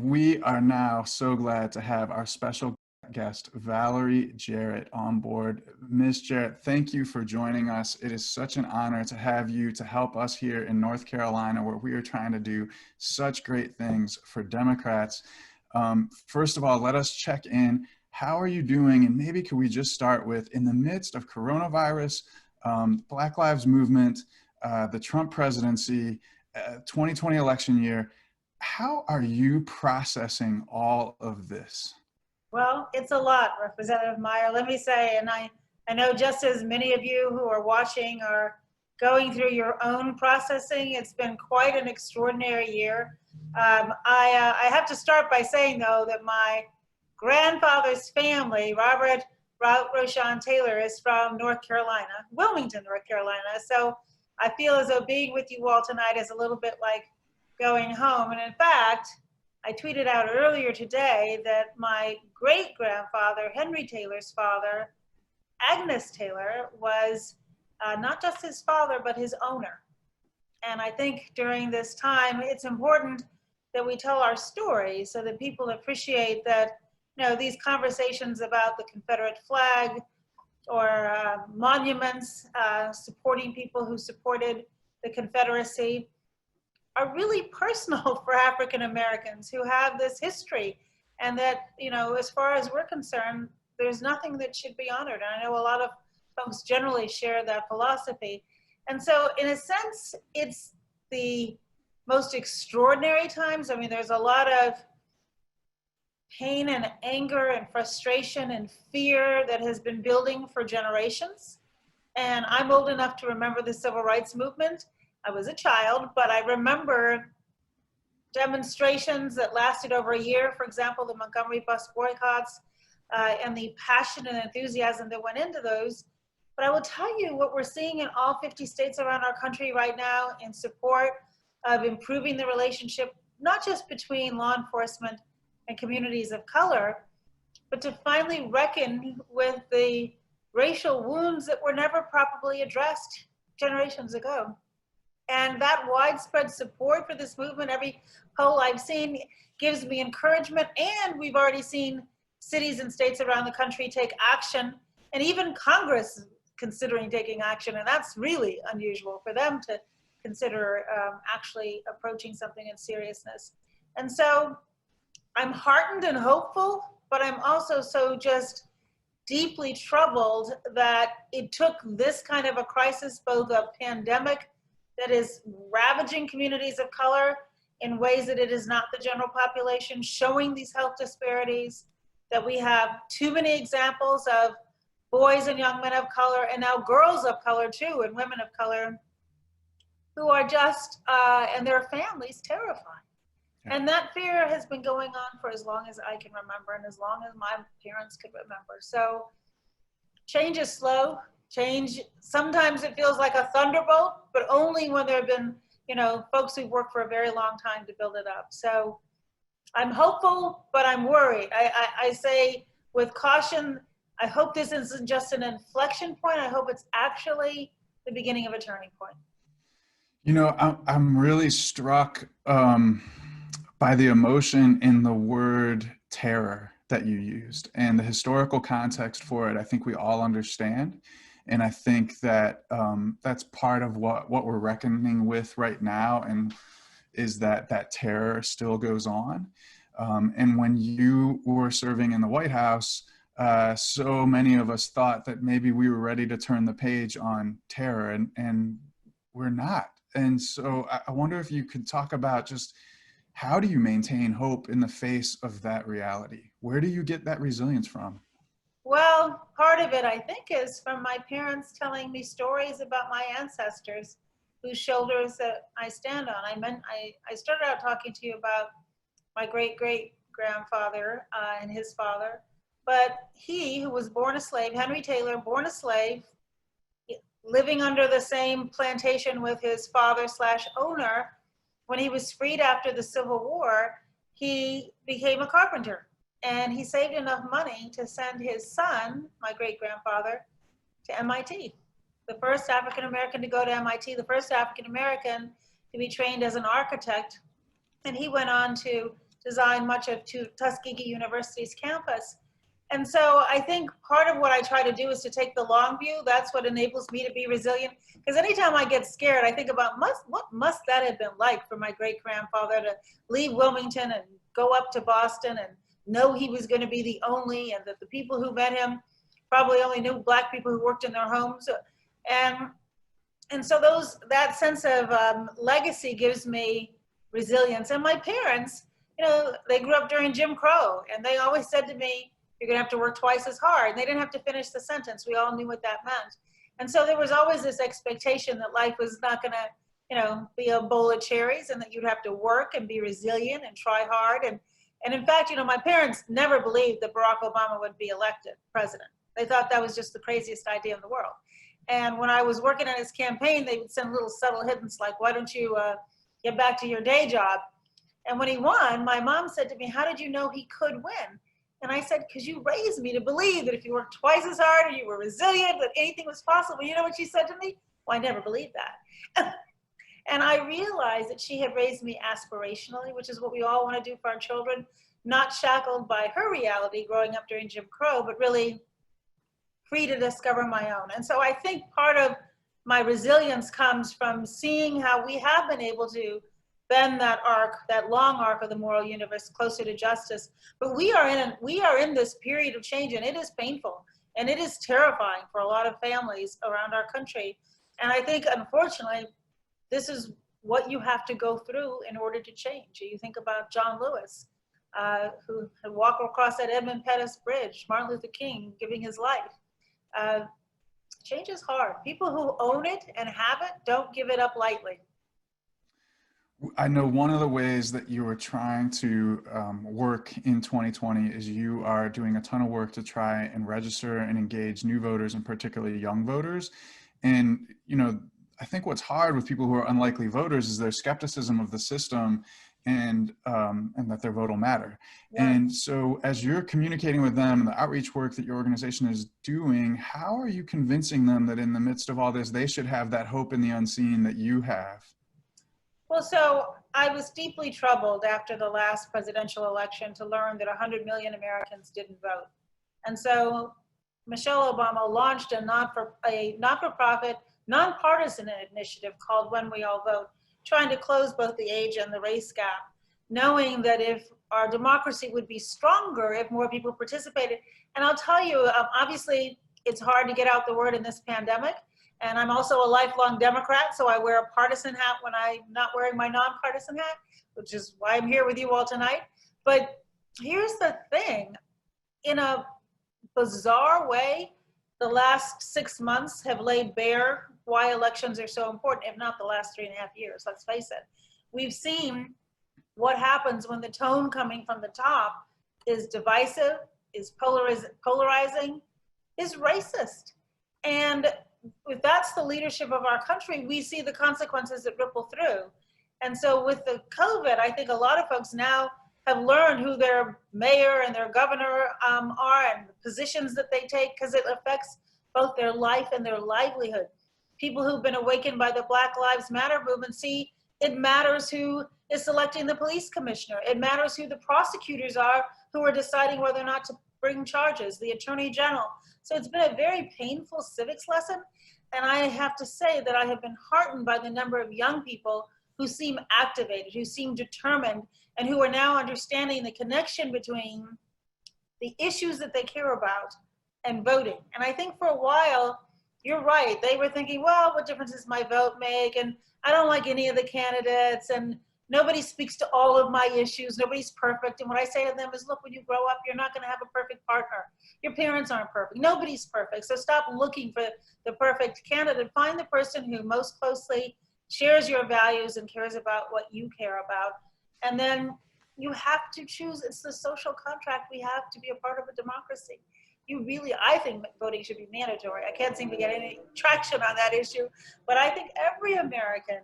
we are now so glad to have our special guest, Valerie Jarrett, on board. Ms. Jarrett, thank you for joining us. It is such an honor to have you to help us here in North Carolina, where we are trying to do such great things for Democrats. First of all, let us check in. How are you doing? And maybe could we just start with, in the midst of coronavirus, Black Lives Movement, the Trump presidency, 2020 election year, how are you processing all of this? Well, it's a lot, Representative Meyer. Let me say, and I know just as many of you who are watching are going through your own processing. It's been quite an extraordinary year. I have to start by saying, though, that my grandfather's family, Robert Roshan Taylor, is from North Carolina, Wilmington, North Carolina. So I feel as though being with you all tonight is a little bit like going home. And in fact, I tweeted out earlier today that my great-grandfather, Henry Taylor's father, Agnes Taylor, was not just his father, but his owner. And I think during this time, it's important that we tell our story so that people appreciate that, these conversations about the Confederate flag or monuments supporting people who supported the Confederacy are really personal for African Americans who have this history, and that, as far as we're concerned, there's nothing that should be honored. And I know a lot of folks generally share that philosophy. And so in a sense, it's the most extraordinary times. I mean, there's a lot of pain and anger and frustration and fear that has been building for generations. And I'm old enough to remember the civil rights movement. I was a child, but I remember demonstrations that lasted over a year, for example, the Montgomery bus boycotts, and the passion and enthusiasm that went into those. But I will tell you what we're seeing in all 50 states around our country right now in support of improving the relationship, not just between law enforcement and communities of color, but to finally reckon with the racial wounds that were never properly addressed generations ago. And that widespread support for this movement, every poll I've seen, gives me encouragement. And we've already seen cities and states around the country take action, and even Congress considering taking action. And that's really unusual for them to consider actually approaching something in seriousness. And so I'm heartened and hopeful, but I'm also so just deeply troubled that it took this kind of a crisis, both a pandemic that is ravaging communities of color in ways that it is not the general population, showing these health disparities, that we have too many examples of boys and young men of color, and now girls of color too, and women of color, who are just, and their families, terrified. Yeah. And that fear has been going on for as long as I can remember, and as long as my parents could remember. So change is slow. Change, sometimes it feels like a thunderbolt, but only when there have been, folks who've worked for a very long time to build it up. So I'm hopeful, but I'm worried. I say with caution, I hope this isn't just an inflection point. I hope it's actually the beginning of a turning point. I'm really struck by the emotion in the word terror that you used, and the historical context for it. I think we all understand. And I think that that's part of what we're reckoning with right now, and is that terror still goes on. And when you were serving in the White House, so many of us thought that maybe we were ready to turn the page on terror, and we're not. And so I wonder if you could talk about just how do you maintain hope in the face of that reality? Where do you get that resilience from? Well, part of it, I think, is from my parents telling me stories about my ancestors whose shoulders that I stand on. I started out talking to you about my great-great-grandfather and his father, but he, who was born a slave, Henry Taylor, born a slave, living under the same plantation with his father/owner, when he was freed after the Civil War, he became a carpenter. And he saved enough money to send his son, my great-grandfather, to MIT. The first African-American to go to MIT, the first African-American to be trained as an architect. And he went on to design much of Tuskegee University's campus. And so I think part of what I try to do is to take the long view. That's what enables me to be resilient. Because anytime I get scared, I think about what must that have been like for my great grandfather to leave Wilmington and go up to Boston and know he was going to be the only, and that the people who met him probably only knew Black people who worked in their homes. And so that sense of legacy gives me resilience. And my parents, they grew up during Jim Crow, and they always said to me, you're going to have to work twice as hard. And they didn't have to finish the sentence. We all knew what that meant. And so there was always this expectation that life was not going to, be a bowl of cherries, and that you'd have to work and be resilient and try hard. And in fact, my parents never believed that Barack Obama would be elected president. They thought that was just the craziest idea in the world. And when I was working on his campaign, they would send little subtle hints like, why don't you get back to your day job? And when he won, my mom said to me, how did you know he could win? And I said, because you raised me to believe that if you worked twice as hard and you were resilient, that anything was possible. You know what she said to me? Well, I never believed that. And I realized that she had raised me aspirationally, which is what we all want to do for our children, not shackled by her reality growing up during Jim Crow, but really free to discover my own. And so I think part of my resilience comes from seeing how we have been able to bend that arc, that long arc of the moral universe closer to justice. But we are in this period of change, and it is painful, and it is terrifying for a lot of families around our country. And I think, unfortunately, this is what you have to go through in order to change. You think about John Lewis, who had walked across that Edmund Pettus Bridge, Martin Luther King giving his life. Change is hard. People who own it and have it don't give it up lightly. I know one of the ways that you are trying to work in 2020 is you are doing a ton of work to try and register and engage new voters, and particularly young voters. And, I think what's hard with people who are unlikely voters is their skepticism of the system and that their vote will matter. Yeah. And so as you're communicating with them and the outreach work that your organization is doing, how are you convincing them that in the midst of all this, they should have that hope in the unseen that you have? Well, so I was deeply troubled after the last presidential election to learn that 100 million Americans didn't vote. And so Michelle Obama launched a not-for-profit, nonpartisan initiative called When We All Vote, trying to close both the age and the race gap, knowing that if our democracy would be stronger if more people participated. And I'll tell you, obviously, it's hard to get out the word in this pandemic. And I'm also a lifelong Democrat, so I wear a partisan hat when I'm not wearing my nonpartisan hat, which is why I'm here with you all tonight. But here's the thing. In a bizarre way, the last 6 months have laid bare why elections are so important, if not the last 3.5 years, let's face it. We've seen what happens when the tone coming from the top is divisive, is polarizing, is racist. And if that's the leadership of our country, we see the consequences that ripple through. And so with the COVID, I think a lot of folks now have learned who their mayor and their governor are and the positions that they take, because it affects both their life and their livelihood. People who've been awakened by the Black Lives Matter movement see it matters who is selecting the police commissioner. It matters who the prosecutors are who are deciding whether or not to bring charges, the attorney general. So it's been a very painful civics lesson. And I have to say that I have been heartened by the number of young people who seem activated, who seem determined, and who are now understanding the connection between the issues that they care about and voting. And I think for a while, you're right, they were thinking, well, what difference does my vote make? And I don't like any of the candidates, and nobody speaks to all of my issues. Nobody's perfect. And what I say to them is, look, when you grow up, you're not going to have a perfect partner. Your parents aren't perfect. Nobody's perfect. So stop looking for the perfect candidate. Find the person who most closely shares your values and cares about what you care about. And then you have to choose. It's the social contract we have to be a part of a democracy. I think voting should be mandatory. I can't seem to get any traction on that issue, but I think every American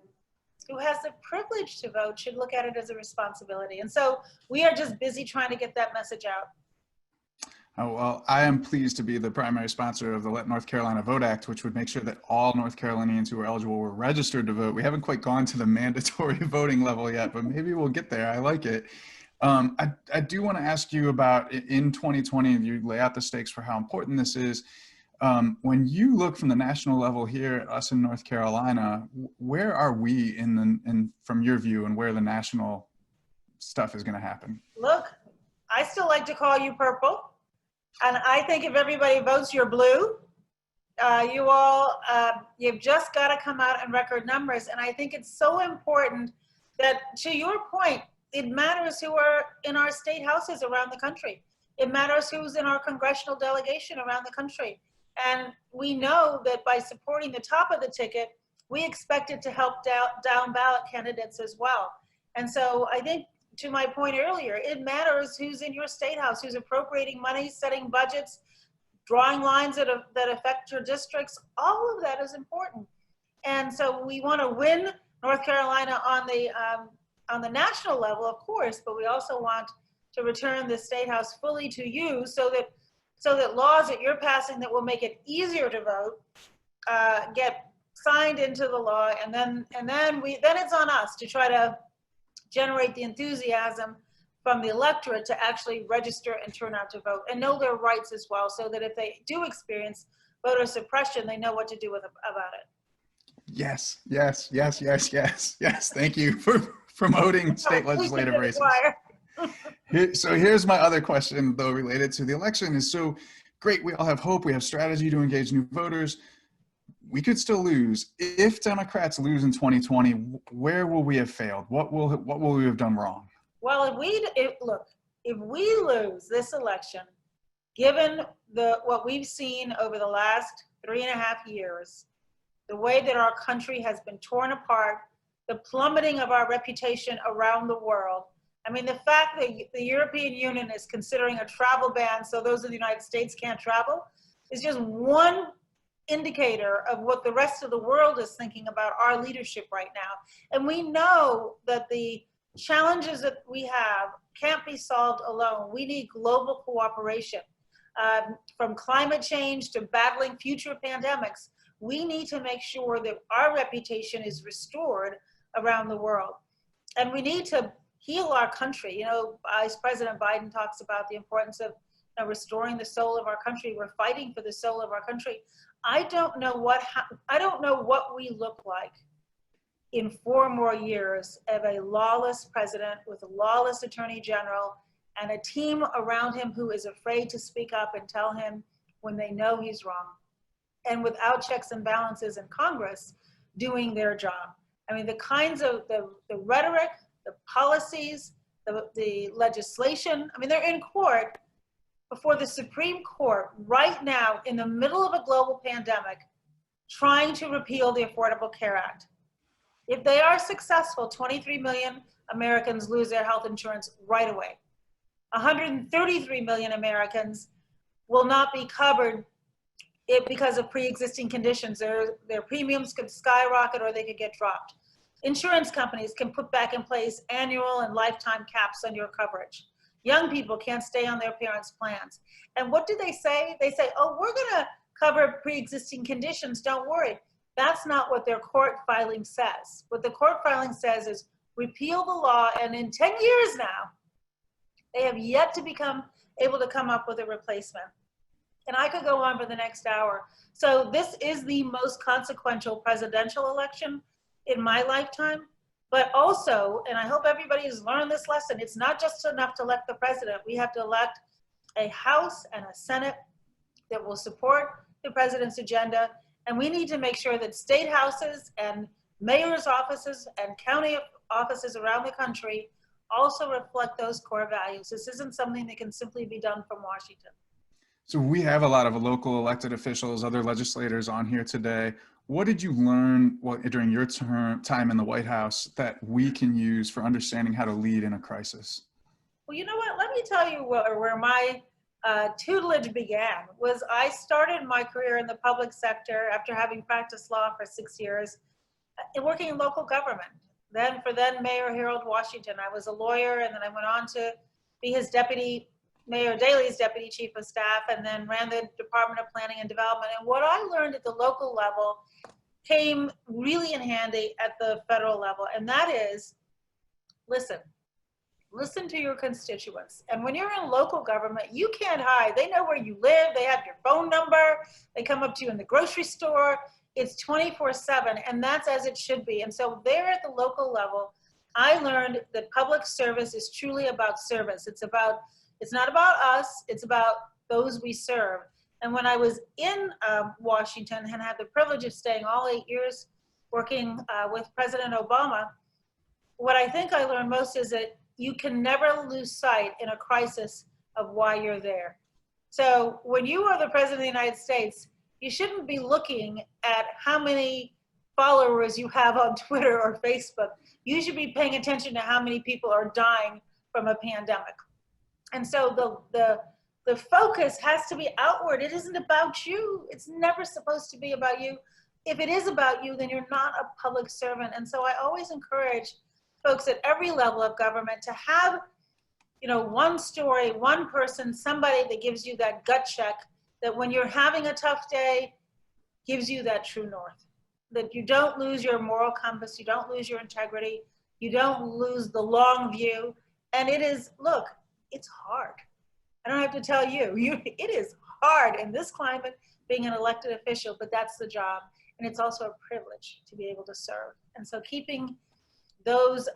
who has the privilege to vote should look at it as a responsibility. And so we are just busy trying to get that message out. Oh, well, I am pleased to be the primary sponsor of the Let North Carolina Vote Act, which would make sure that all North Carolinians who are eligible were registered to vote. We haven't quite gone to the mandatory voting level yet, but maybe we'll get there. I like it. I do want to ask you about in 2020, you lay out the stakes for how important this is. When you look from the national level here at us in North Carolina, where are we from your view, and where the national stuff is going to happen? Look, I still like to call you purple. And I think if everybody votes you're blue, you've just got to come out in record numbers. And I think it's so important that, to your point, it matters who are in our state houses around the country. It matters who's in our congressional delegation around the country. And we know that by supporting the top of the ticket, we expect it to help down ballot candidates as well. And so I think, to my point earlier, it matters who's in your state house, who's appropriating money, setting budgets, drawing lines that affect your districts. All of that is important. And so we want to win North Carolina on the national level, of course, but we also want to return the state house fully to you, so that laws that you're passing that will make it easier to vote get signed into the law, and then it's on us to try to generate the enthusiasm from the electorate to actually register and turn out to vote and know their rights as well, so that if they do experience voter suppression, they know what to do about it. Yes, yes, yes, yes, yes, yes. Thank you for promoting state legislative races. So here's my other question, though, related to the election is, so great, we all have hope, we have strategy to engage new voters. We could still lose. If Democrats lose in 2020, where will we have failed? What will we have done wrong? Well, if we lose this election, given what we've seen over the last 3.5 years, the way that our country has been torn apart, the plummeting of our reputation around the world. I mean, the fact that the European Union is considering a travel ban so those in the United States can't travel is just one indicator of what the rest of the world is thinking about our leadership right now. And we know that the challenges that we have can't be solved alone. We need global cooperation. From climate change to battling future pandemics, we need to make sure that our reputation is restored around the world. And we need to heal our country. You know, as President Biden talks about the importance of restoring the soul of our country. We're fighting for the soul of our country. I don't know what we look like in 4 more years of a lawless president with a lawless attorney general and a team around him who is afraid to speak up and tell him when they know he's wrong, and without checks and balances in Congress doing their job. I mean, the kinds of the rhetoric, the policies, the legislation, I mean, they're in court before the Supreme Court right now in the middle of a global pandemic trying to repeal the Affordable Care Act. If they are successful, 23 million Americans lose their health insurance right away. 133 million Americans will not be covered because of pre-existing conditions. Their premiums could skyrocket or they could get dropped. Insurance companies can put back in place annual and lifetime caps on your coverage. Young people can't stay on their parents' plans. And what do they say? They say, oh, we're gonna cover pre-existing conditions, don't worry. That's not what their court filing says. What the court filing says is repeal the law, and in 10 years now, they have yet to become able to come up with a replacement. And I could go on for the next hour. So this is the most consequential presidential election in my lifetime. But also, and I hope everybody has learned this lesson, it's not just enough to elect the president. We have to elect a House and a Senate that will support the president's agenda. And we need to make sure that state houses and mayor's offices and county offices around the country also reflect those core values. This isn't something that can simply be done from Washington. So we have a lot of local elected officials, other legislators on here today. What did you learn during your time in the White House that we can use for understanding how to lead in a crisis? Well, you know what? Let me tell you where my tutelage began. Was I started my career in the public sector after having practiced law for 6 years, working in local government. Then for Mayor Harold Washington, I was a lawyer, and then I went on to be his deputy, Mayor Daley's deputy chief of staff, and then ran the Department of Planning and Development. And what I learned at the local level came really in handy at the federal level. And that is, listen, Listen to your constituents. And when you're in local government, you can't hide. They know where you live. They have your phone number. They come up to you in the grocery store. It's 24/7, and that's as it should be. And so there at the local level, I learned that public service is truly about service. It's not about us, it's about those we serve. And when I was in Washington and had the privilege of staying all 8 years working with President Obama, what I think I learned most is that you can never lose sight in a crisis of why you're there. So when you are the president of the United States, you shouldn't be looking at how many followers you have on Twitter or Facebook. You should be paying attention to how many people are dying from a pandemic. And so the focus has to be outward. It isn't about you. It's never supposed to be about you. If it is about you, then you're not a public servant. And so I always encourage folks at every level of government to have, one story, one person, somebody that gives you that gut check, that when you're having a tough day, gives you that true north, that you don't lose your moral compass, you don't lose your integrity, you don't lose the long view. And look, it's hard. I don't have to tell you, it is hard in this climate being an elected official, but that's the job. And it's also a privilege to be able to serve. And so keeping those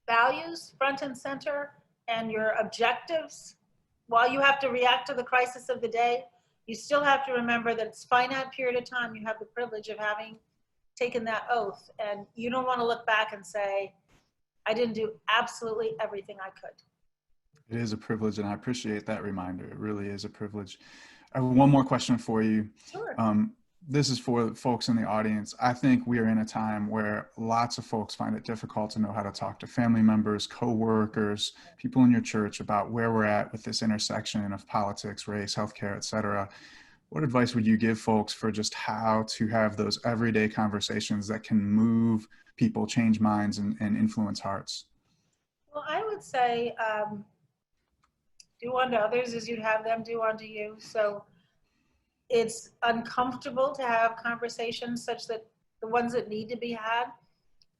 values front and center and your objectives, while you have to react to the crisis of the day, you still have to remember that it's a finite period of time. You have the privilege of having taken that oath, and you don't want to look back and say, I didn't do absolutely everything I could. It is a privilege, and I appreciate that reminder. It really is a privilege. I have one more question for you. Sure. This is for folks in the audience. I think we are in a time where lots of folks find it difficult to know how to talk to family members, co-workers, people in your church about where we're at with this intersection of politics, race, healthcare, et cetera. What advice would you give folks for just how to have those everyday conversations that can move people, change minds, and influence hearts? Well, I would say do unto others as you'd have them do unto you. So it's uncomfortable to have conversations such that the ones that need to be had,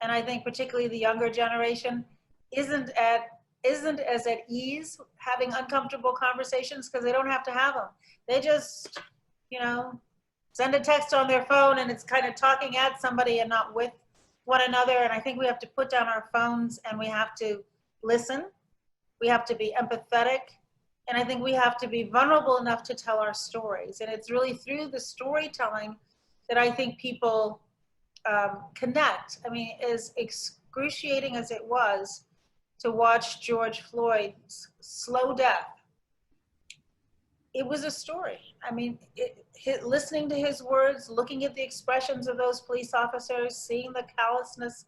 and I think particularly the younger generation isn't as at ease having uncomfortable conversations because they don't have to have them. They just, send a text on their phone and it's kind of talking at somebody and not with one another. And I think we have to put down our phones and we have to listen. We have to be empathetic. And I think we have to be vulnerable enough to tell our stories. And it's really through the storytelling that I think people connect. I mean, as excruciating as it was to watch George Floyd's slow death, it was a story. I mean, listening to his words, looking at the expressions of those police officers, seeing the callousness,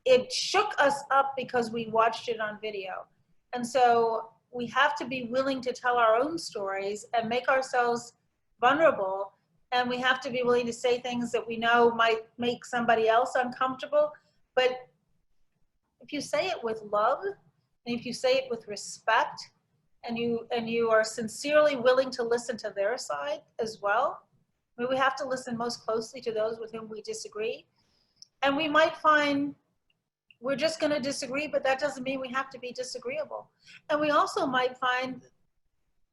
it shook us up because we watched it on video. And so we have to be willing to tell our own stories and make ourselves vulnerable. And we have to be willing to say things that we know might make somebody else uncomfortable. But if you say it with love, and if you say it with respect, and you are sincerely willing to listen to their side as well, I mean, we have to listen most closely to those with whom we disagree. And we might find we're just going to disagree, but that doesn't mean we have to be disagreeable. And we also might find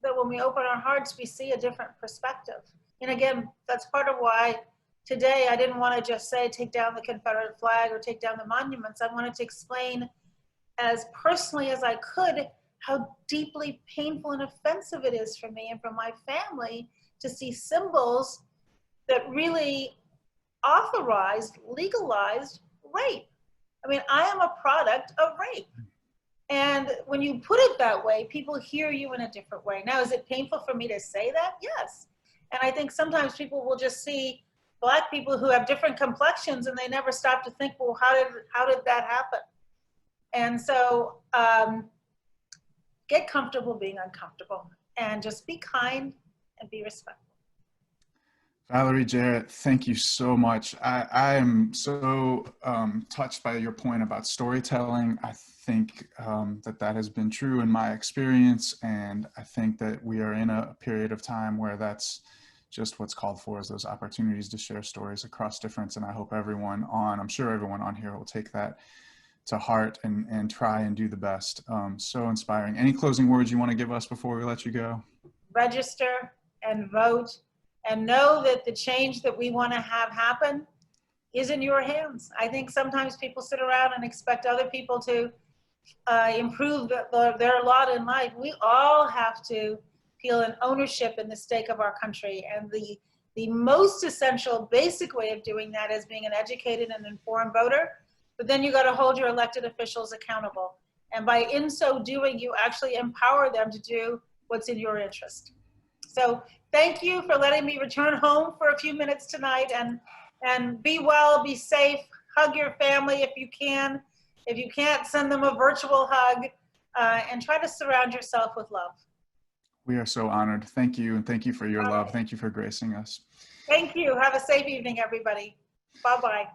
that when we open our hearts, we see a different perspective. And again, that's part of why today I didn't want to just say take down the Confederate flag or take down the monuments. I wanted to explain as personally as I could how deeply painful and offensive it is for me and for my family to see symbols that really authorized, legalized rape. I mean, I am a product of rape. And when you put it that way, people hear you in a different way. Now, is it painful for me to say that? Yes. And I think sometimes people will just see Black people who have different complexions and they never stop to think, well, how did that happen? And so get comfortable being uncomfortable and just be kind and be respectful. Valerie Jarrett, thank you so much. I am so touched by your point about storytelling. I think that has been true in my experience, and I think that we are in a period of time where that's just what's called for, is those opportunities to share stories across difference. And I hope I'm sure everyone on here will take that to heart and try and do the best. So inspiring. Any closing words you want to give us before we let you go? Register and vote, and know that the change that we want to have happen is in your hands. I think sometimes people sit around and expect other people to improve their lot in life. We all have to feel an ownership in the stake of our country. And the most essential, basic way of doing that is being an educated and informed voter. But then you got to hold your elected officials accountable. And by in so doing, you actually empower them to do what's in your interest. So thank you for letting me return home for a few minutes tonight, and be well, be safe, hug your family if you can. If you can't, send them a virtual hug, and try to surround yourself with love. We are so honored. Thank you. And thank you for your All love. right. Thank you for gracing us. Thank you. Have a safe evening, everybody. Bye-bye.